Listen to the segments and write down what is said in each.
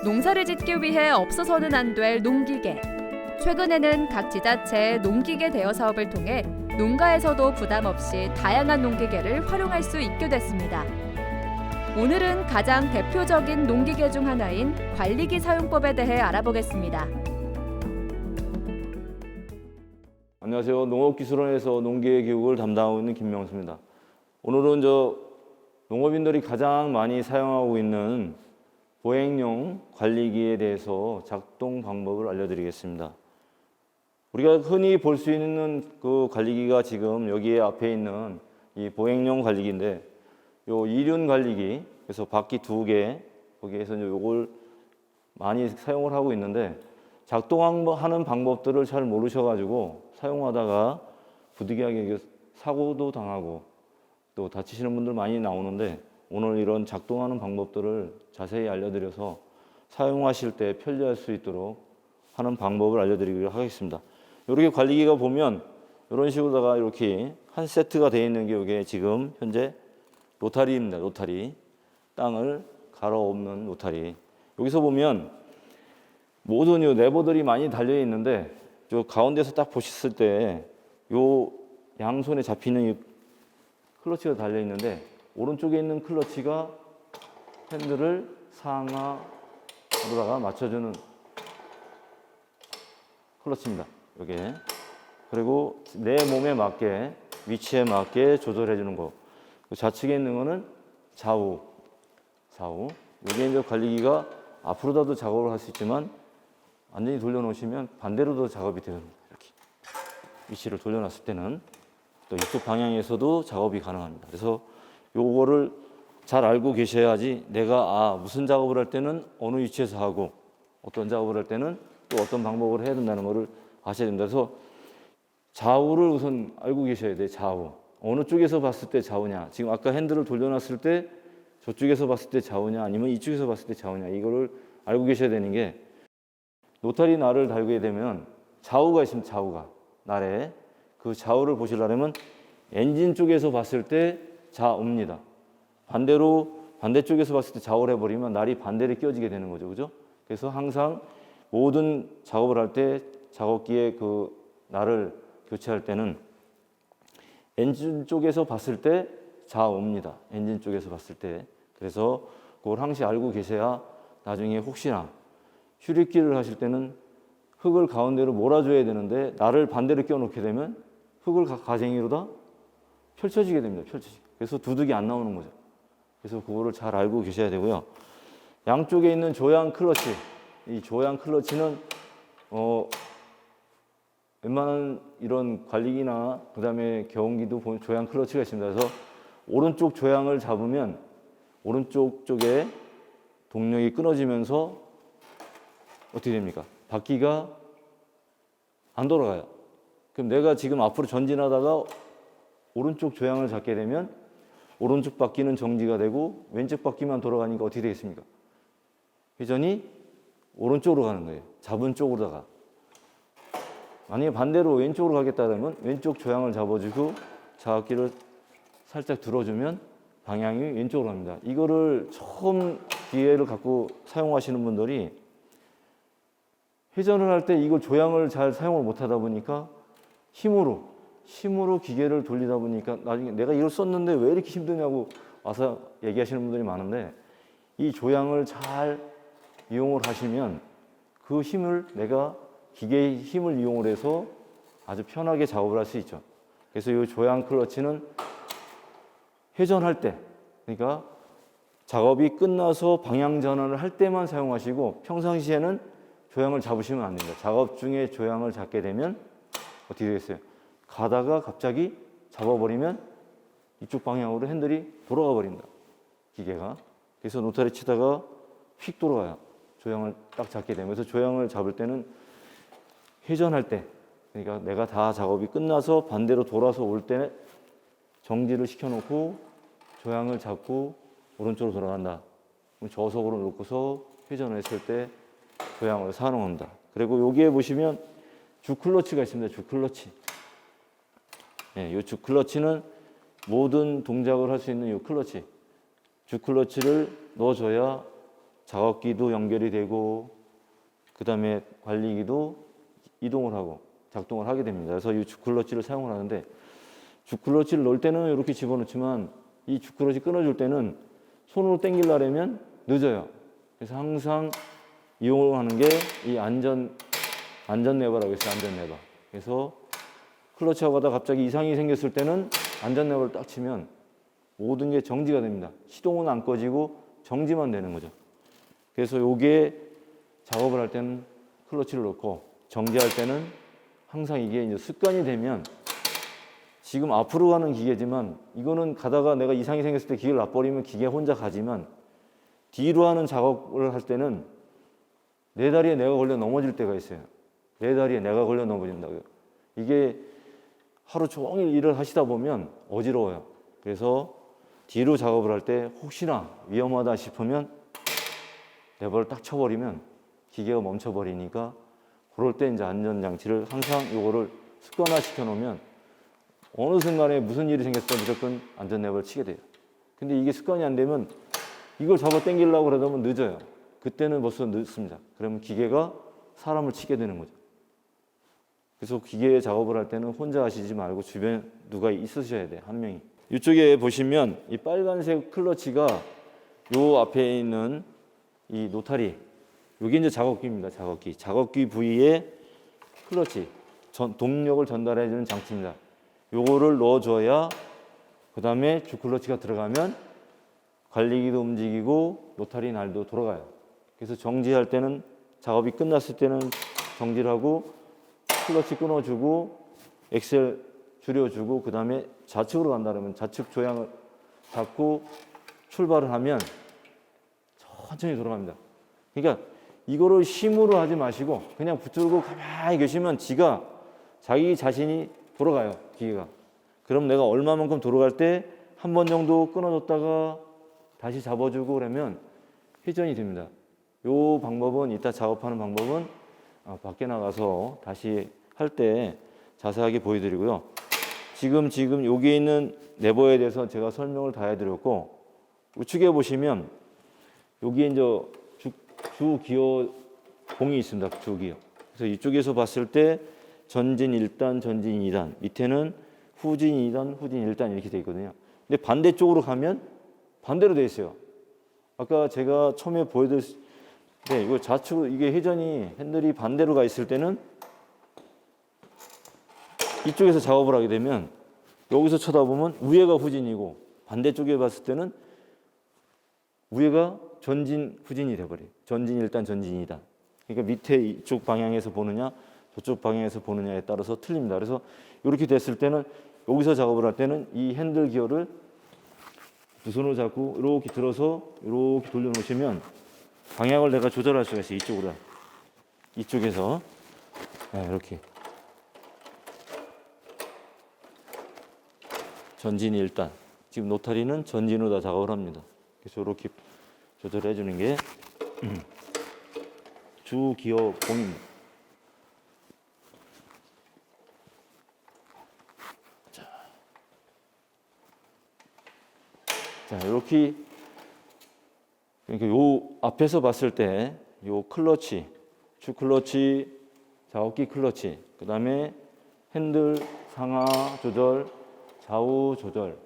농사를 짓기 위해 없어서는 안 될 농기계. 최근에는 각 지자체의 농기계 대여 사업을 통해 농가에서도 부담 없이 다양한 농기계를 활용할 수 있게 됐습니다. 오늘은 가장 대표적인 농기계 중 하나인 관리기 사용법에 대해 알아보겠습니다. 안녕하세요. 농업기술원에서 농기계 교육을 담당하고 있는 김명수입니다. 오늘은 농업인들이 가장 많이 사용하고 있는 보행용 관리기에 대해서 작동 방법을 알려드리겠습니다. 우리가 흔히 볼 수 있는 그 관리기가 지금 여기에 앞에 있는 이 보행용 관리기인데, 요 이륜 관리기, 그래서 바퀴 2개, 거기에서 요걸 많이 사용을 하고 있는데, 작동하는 방법들을 잘 모르셔가지고 사용하다가 부득이하게 사고도 당하고 또 다치시는 분들 많이 나오는데, 오늘 이런 작동하는 방법들을 자세히 알려드려서 사용하실 때 편리할 수 있도록 하는 방법을 알려드리도록 하겠습니다. 이렇게 관리기가 보면 이런 식으로다가 이렇게 한 세트가 되어 있는 게 이게 지금 현재 로타리입니다. 로타리. 땅을 갈아엎는 로타리. 여기서 보면 모든 이 네버들이 많이 달려 있는데, 저 가운데서 딱 보셨을 때 요 양손에 잡히는 이 클러치가 달려 있는데, 오른쪽에 있는 클러치가 핸들을 상하로다가 맞춰주는 클러치입니다. 여기에. 그리고 내 몸에 맞게, 위치에 맞게 조절해 주는 거. 좌측에 있는 거는 좌우. 여기에 이제 관리기가 앞으로다도 작업을 할 수 있지만, 완전히 돌려놓으시면 반대로도 작업이 되는 거예요. 이렇게 위치를 돌려놨을 때는 또 이쪽 방향에서도 작업이 가능합니다. 그래서 요거를 잘 알고 계셔야지 내가 무슨 작업을 할 때는 어느 위치에서 하고 어떤 작업을 할 때는 또 어떤 방법을 해야 된다는 것을 아셔야 됩니다. 그래서 좌우를 우선 알고 계셔야 돼요. 좌우. 어느 쪽에서 봤을 때 좌우냐. 지금 아까 핸들을 돌려놨을 때 저쪽에서 봤을 때 좌우냐, 아니면 이쪽에서 봤을 때 좌우냐. 이거를 알고 계셔야 되는 게, 로타리 날을 달게 되면 좌우가 있습니다. 좌우가. 날에. 그 좌우를 보시려면 엔진 쪽에서 봤을 때 좌우입니다. 반대쪽에서 봤을 때 좌우를 해버리면 날이 반대로 끼워지게 되는 거죠. 그죠? 그래서 항상 모든 작업을 할 때 작업기의 그 날을 교체할 때는 엔진 쪽에서 봤을 때 좌우입니다. 엔진 쪽에서 봤을 때. 그래서 그걸 항시 알고 계셔야 나중에 혹시나 휴릿기를 하실 때는 흙을 가운데로 몰아줘야 되는데, 날을 반대로 끼워놓게 되면 흙을 가쟁이로다 펼쳐지게 됩니다. 펼쳐지게. 그래서 두둑이 안 나오는 거죠. 그래서 그거를 잘 알고 계셔야 되고요. 양쪽에 있는 조향 클러치, 이 조향 클러치는 웬만한 이런 관리기나 그다음에 경운기도 보면 조향 클러치가 있습니다. 그래서 오른쪽 조향을 잡으면 오른쪽 쪽에 동력이 끊어지면서 어떻게 됩니까? 바퀴가 안 돌아가요. 그럼 내가 지금 앞으로 전진하다가 오른쪽 조향을 잡게 되면 오른쪽 바퀴는 정지가 되고 왼쪽 바퀴만 돌아가니까 어떻게 되겠습니까? 회전이 오른쪽으로 가는 거예요. 잡은 쪽으로다가. 만약에 반대로 왼쪽으로 가겠다 그러면 왼쪽 조향을 잡아주고 좌바퀴를 살짝 들어주면 방향이 왼쪽으로 갑니다. 이거를 처음 기회를 갖고 사용하시는 분들이 회전을 할 때 이걸 조향을 잘 사용을 못 하다 보니까 힘으로 기계를 돌리다 보니까 나중에 내가 이걸 썼는데 왜 이렇게 힘드냐고 와서 얘기하시는 분들이 많은데, 이 조향을 잘 이용을 하시면 그 힘을 내가 기계의 힘을 이용을 해서 아주 편하게 작업을 할 수 있죠. 그래서 이 조향 클러치는 회전할 때, 그러니까 작업이 끝나서 방향 전환을 할 때만 사용하시고 평상시에는 조향을 잡으시면 안 됩니다. 작업 중에 조향을 잡게 되면 어떻게 되겠어요? 가다가 갑자기 잡아버리면 이쪽 방향으로 핸들이 돌아가 버린다. 기계가. 그래서 노타리 치다가 휙 돌아가요. 조향을 딱 잡게 되면. 그래서 조향을 잡을 때는 회전할 때, 그러니까 내가 다 작업이 끝나서 반대로 돌아서 올 때 정지를 시켜놓고 조향을 잡고 오른쪽으로 돌아간다. 그럼 저속으로 놓고서 회전을 했을 때 조향을 사용합니다. 그리고 여기에 보시면 주클러치가 있습니다. 주클러치. 이 주클러치는 모든 동작을 할 수 있는 이 클러치. 주클러치를 넣어줘야 작업기도 연결이 되고 그 다음에 관리기도 이동을 하고 작동을 하게 됩니다. 그래서 이 주클러치를 사용을 하는데 주클러치를 넣을 때는 이렇게 집어넣지만 이 주클러치 끊어줄 때는 손으로 당기려면 늦어요. 그래서 항상 이용을 하는 게 이 안전 레버라고 했어요. 안전 레버. 그래서 클러치하고 가다 갑자기 이상이 생겼을 때는 안전 레버를 딱 치면 모든 게 정지가 됩니다. 시동은 안 꺼지고 정지만 되는 거죠. 그래서 요게 작업을 할 때는 클러치를 넣고 정지할 때는 항상 이게 이제 습관이 되면 지금 앞으로 가는 기계지만 이거는 가다가 내가 이상이 생겼을 때 기계를 놔버리면 기계 혼자 가지만 뒤로 하는 작업을 할 때는 내 다리에 내가 걸려 넘어질 때가 있어요. 내 다리에 내가 걸려 넘어진다고요. 이게 하루 종일 일을 하시다 보면 어지러워요. 그래서 뒤로 작업을 할 때 혹시나 위험하다 싶으면 레버를 딱 쳐버리면 기계가 멈춰버리니까 그럴 때 이제 안전장치를 항상 요거를 습관화 시켜 놓으면 어느 순간에 무슨 일이 생겼을 때 무조건 안전 레버를 치게 돼요. 근데 이게 습관이 안 되면 이걸 잡아 당기려고 그러다 보면 늦어요. 그때는 벌써 늦습니다. 그러면 기계가 사람을 치게 되는 거죠. 그래서 기계 작업을 할 때는 혼자 하시지 말고 주변에 누가 있으셔야 돼요. 한 명이. 이쪽에 보시면 이 빨간색 클러치가 요 앞에 있는 이 노타리, 요게 이제 작업기입니다. 작업기 부위에 클러치, 동력을 전달해주는 장치입니다. 요거를 넣어줘야 그 다음에 주클러치가 들어가면 관리기도 움직이고 노타리 날도 돌아가요. 그래서 정지할 때는 작업이 끝났을 때는 정지를 하고 클러치 끊어주고 엑셀 줄여주고 그 다음에 좌측으로 간다 그러면 좌측 조향을 잡고 출발을 하면 천천히 돌아갑니다. 그러니까 이거를 힘으로 하지 마시고 그냥 붙들고 가만히 계시면 지가 자기 자신이 돌아가요. 기계가. 그럼 내가 얼마만큼 돌아갈 때 한 번 정도 끊어줬다가 다시 잡아주고 그러면 회전이 됩니다. 이 방법은 이따 작업하는 방법은 밖에 나가서 다시 할 때 자세하게 보여드리고요. 지금 여기 있는 레버에 대해서 제가 설명을 다 해드렸고 우측에 보시면 여기에 이제 주 기어 봉이 있습니다. 주 기어. 그래서 이쪽에서 봤을 때 전진 1단, 전진 2단, 밑에는 후진 2단, 후진 1단 이렇게 돼 있거든요. 근데 반대쪽으로 가면 반대로 돼 있어요. 아까 제가 처음에 보여드렸을 때 이거 좌측으로 이게 회전이 핸들이 반대로 가 있을 때는 이쪽에서 작업을 하게 되면 여기서 쳐다보면 위에가 후진이고 반대쪽에 봤을 때는 위에가 전진 후진이 돼버려요. 전진 1단, 전진 2단. 그러니까 밑에 이쪽 방향에서 보느냐 저쪽 방향에서 보느냐에 따라서 틀립니다. 그래서 이렇게 됐을 때는 여기서 작업을 할 때는 이 핸들 기어를 두 손으로 잡고 이렇게 들어서 이렇게 돌려놓으시면 방향을 내가 조절할 수가 있어요. 이쪽으로. 이쪽에서 이렇게 전진 1단. 지금 노타리는 전진으로 다 작업을 합니다. 그래서 이렇게 조절해 주는 게 주 기어 봉입니다. 자, 이렇게 그러니까 요 앞에서 봤을 때 요 클러치, 주 클러치, 작업기 클러치, 그다음에 핸들 상하 조절, 좌우 조절,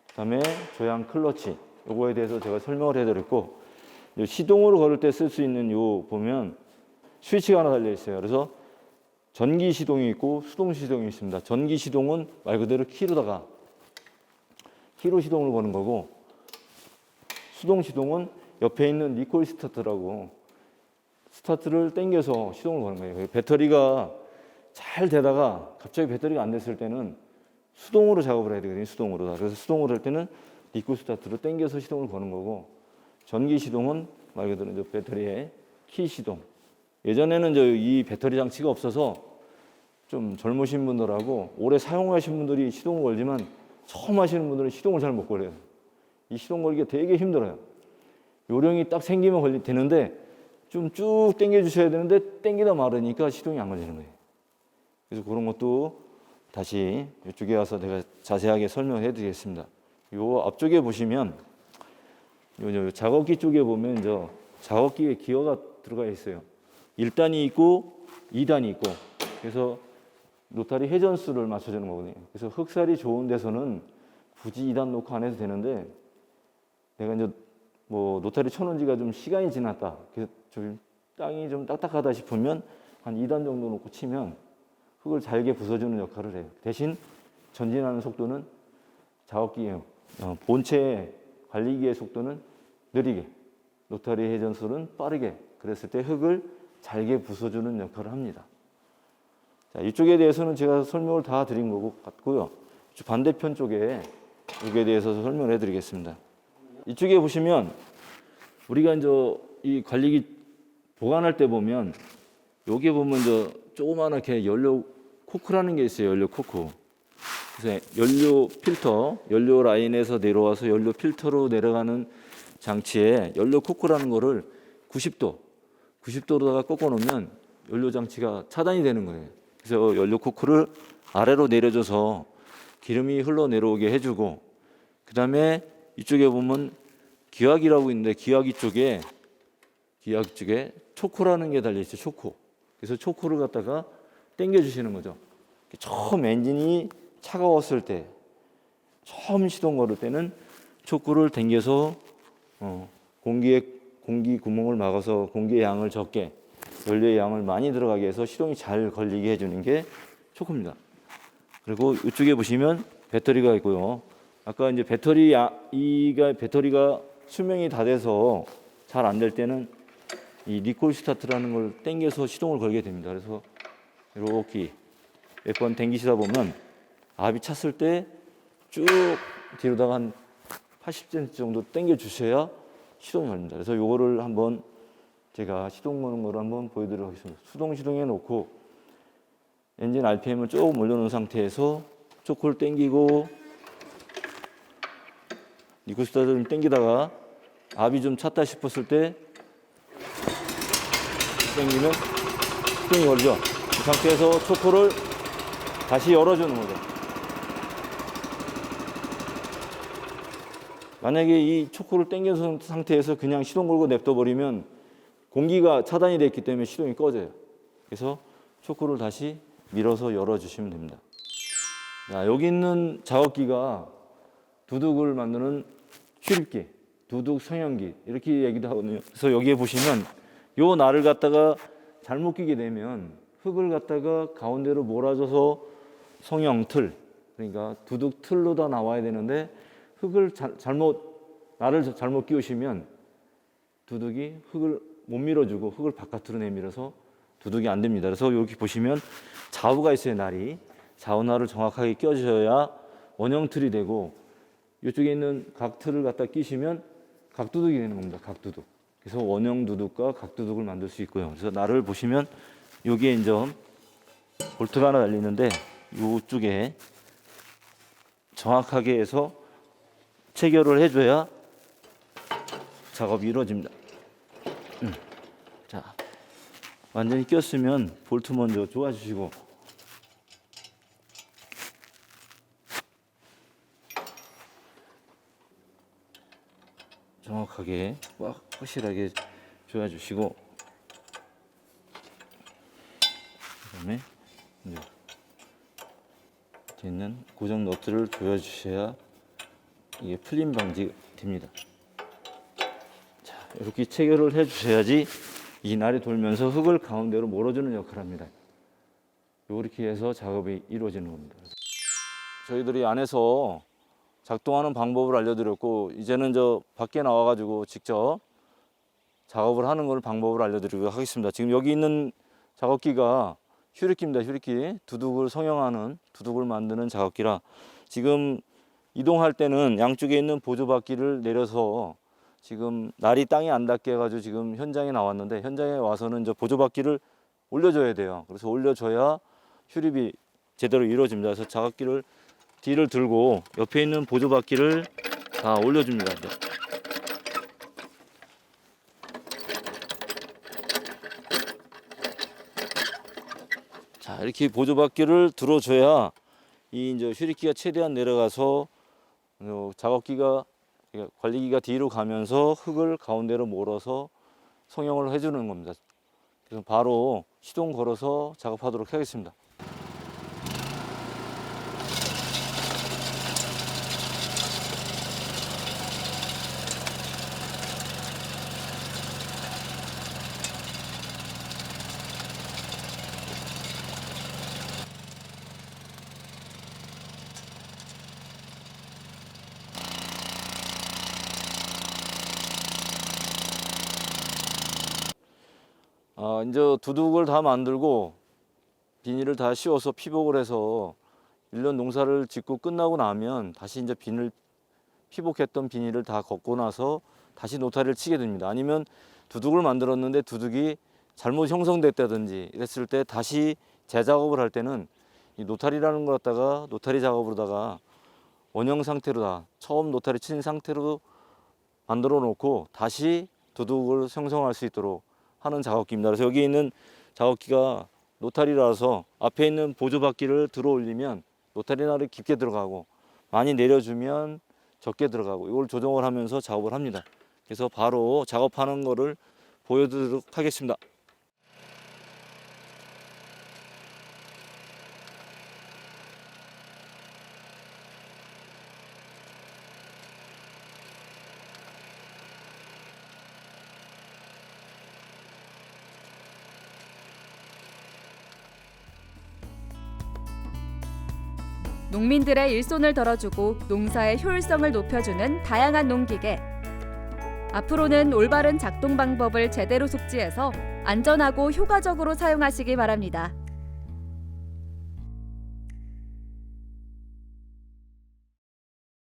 그다음에 조향 클러치. 요거에 대해서 제가 설명을 해드렸고 시동으로 걸을 때 쓸 수 있는 요 보면 스위치가 하나 달려 있어요. 그래서 전기 시동이 있고 수동 시동이 있습니다. 전기 시동은 말 그대로 키로다가 키로 시동을 거는 거고 수동 시동은 옆에 있는 리콜 스타트라고 스타트를 당겨서 시동을 거는 거예요. 배터리가 잘 되다가 갑자기 배터리가 안 됐을 때는 수동으로 작업을 해야 되거든요. 수동으로. 그래서 수동으로 할 때는 리콜 스타트로 당겨서 시동을 거는 거고 전기 시동은 말 그대로 이제 배터리의 키 시동. 예전에는 이 배터리 장치가 없어서 좀 젊으신 분들하고 오래 사용하신 분들이 시동을 걸지만 처음 하시는 분들은 시동을 잘 못 걸어요. 이 시동 걸기가 되게 힘들어요. 요령이 딱 생기면 되는데 좀 쭉 당겨 주셔야 되는데 당기다 말으니까 시동이 안 걸리는 거예요. 그래서 그런 것도 다시 이쪽에 와서 내가 자세하게 설명해 드리겠습니다. 요 앞쪽에 보시면 요 작업기 쪽에 보면 작업기에 기어가 들어가 있어요. 1단이 있고 2단이 있고, 그래서 노타리 회전수를 맞춰주는 거거든요. 그래서 흑살이 좋은 데서는 굳이 2단 놓고 안 해도 되는데, 내가 이제 뭐 노타리 쳐놓은 지가 좀 시간이 지났다, 그래서 좀 땅이 좀 딱딱하다 싶으면 한 2단 정도 놓고 치면 흙을 잘게 부숴주는 역할을 해요. 대신 전진하는 속도는 작업기의 본체 관리기의 속도는 느리게, 노타리 회전수는 빠르게, 그랬을 때 흙을 잘게 부숴주는 역할을 합니다. 자, 이쪽에 대해서는 제가 설명을 다 드린 거고 같고요. 반대편 쪽에 여기에 대해서 설명을 해드리겠습니다. 이쪽에 보시면 우리가 이제 이 관리기 보관할 때 보면 여기 보면 조그맣게 연료 코크라는 게 있어요. 연료 코크. 그래서 연료 필터, 연료 라인에서 내려와서 연료 필터로 내려가는 장치에 연료 코크라는 거를 90도로다가 꺾어 놓으면 연료 장치가 차단이 되는 거예요. 그래서 연료 코크를 아래로 내려줘서 기름이 흘러 내려오게 해주고, 그 다음에 이쪽에 보면 기화기라고 있는데 기화기 쪽에 초코라는 게 달려 있어요. 초코. 그래서 초코를 갖다가 당겨 주시는 거죠. 처음 엔진이 차가웠을 때, 처음 시동 걸을 때는 초코를 당겨서 공기 구멍을 막아서 공기의 양을 적게, 연료의 양을 많이 들어가게 해서 시동이 잘 걸리게 해주는 게 초코입니다. 그리고 이쪽에 보시면 배터리가 있고요. 아까 이제 배터리가 수명이 다 돼서 잘 안 될 때는 이 리콜 스타트라는 걸 당겨서 시동을 걸게 됩니다. 그래서 이렇게 몇 번 당기시다 보면 압이 찼을 때 쭉 뒤로다가 한 80cm 정도 당겨 주셔야 시동이 걸립니다. 그래서 요거를 한번 제가 시동 거는 거를 한번 보여드리도록 하겠습니다. 수동 시동해 놓고 엔진 RPM을 조금 올려놓은 상태에서 초크를 당기고 리콜 스타트를 당기다가 압이 좀 찼다 싶었을 때 당기면 시동이 걸리죠. 이 상태에서 초크를 다시 열어주는 거죠. 만약에 이 초크를 당겨놓은 상태에서 그냥 시동 걸고 냅둬 버리면 공기가 차단이 됐기 때문에 시동이 꺼져요. 그래서 초크를 다시 밀어서 열어주시면 됩니다. 자, 여기 있는 작업기가 두둑을 만드는 출입기, 두둑 성형기 이렇게 얘기도 하거든요. 그래서 여기에 보시면 요 날을 갖다가 잘못 끼게 되면 흙을 갖다가 가운데로 몰아줘서 성형 틀, 그러니까 두둑 틀로 다 나와야 되는데 흙을 날을 잘못 끼우시면 두둑이 흙을 못 밀어주고 흙을 바깥으로 내밀어서 두둑이 안 됩니다. 그래서 여기 보시면 좌우가 있어요. 날이 좌우날을 정확하게 껴주셔야 원형 틀이 되고, 이쪽에 있는 각 틀을 갖다 끼시면 각두둑이 되는 겁니다. 각두둑. 그래서 원형 두둑과 각두둑을 만들 수 있고요. 그래서 날을 보시면 여기에 이제 볼트가 하나 달리는데 이쪽에 정확하게 해서 체결을 해줘야 작업이 이루어집니다. 자, 완전히 꼈으면 볼트 먼저 조아주시고, 정확하게 확실하게 조아주시고, 그다음에 이제 있는 고정 너트를 조여주셔야 이게 풀림 방지 됩니다. 자, 이렇게 체결을 해주셔야지 이 날이 돌면서 흙을 가운데로 몰아주는 역할을 합니다. 이렇게 해서 작업이 이루어지는 겁니다. 저희들이 안에서 작동하는 방법을 알려드렸고, 이제는 밖에 나와가지고 직접 작업을 하는 걸 방법을 알려드리도록 하겠습니다. 지금 여기 있는 작업기가 휴리키입니다. 휴리키. 두둑을 성형하는, 두둑을 만드는 작업기라, 지금 이동할 때는 양쪽에 있는 보조바퀴를 내려서 지금 날이 땅에 안 닿게 해가지고 지금 현장에 나왔는데, 현장에 와서는 보조바퀴를 올려줘야 돼요. 그래서 올려줘야 휴립이 제대로 이루어집니다. 그래서 작업기를 뒤를 들고 옆에 있는 보조바퀴를 다 올려줍니다. 자, 이렇게 보조바퀴를 들어줘야 이 휴리키가 최대한 내려가서 작업기가 그러니까 관리기가 뒤로 가면서 흙을 가운데로 몰아서 성형을 해주는 겁니다. 그래서 바로 시동 걸어서 작업하도록 하겠습니다. 이제 두둑을 다 만들고 비닐을 다 씌워서 피복을 해서 1년 농사를 짓고 끝나고 나면 다시 이제 피복했던 비닐을 다 걷고 나서 다시 노타리를 치게 됩니다. 아니면 두둑을 만들었는데 두둑이 잘못 형성됐다든지 이랬을 때 다시 재작업을 할 때는 이 노타리라는 걸 갖다가 노타리 작업으로다가 원형 상태로 다 처음 노타리 친 상태로 만들어 놓고 다시 두둑을 형성할 수 있도록 하는 작업기입니다. 그래서 여기 있는 작업기가 노타리라서 앞에 있는 보조바퀴를 들어 올리면 노타리 날이 깊게 들어가고 많이 내려주면 적게 들어가고 이걸 조정을 하면서 작업을 합니다. 그래서 바로 작업하는 거를 보여드리도록 하겠습니다. 농민들의 일손을 덜어주고 농사의 효율성을 높여주는 다양한 농기계. 앞으로는 올바른 작동 방법을 제대로 숙지해서 안전하고 효과적으로 사용하시기 바랍니다.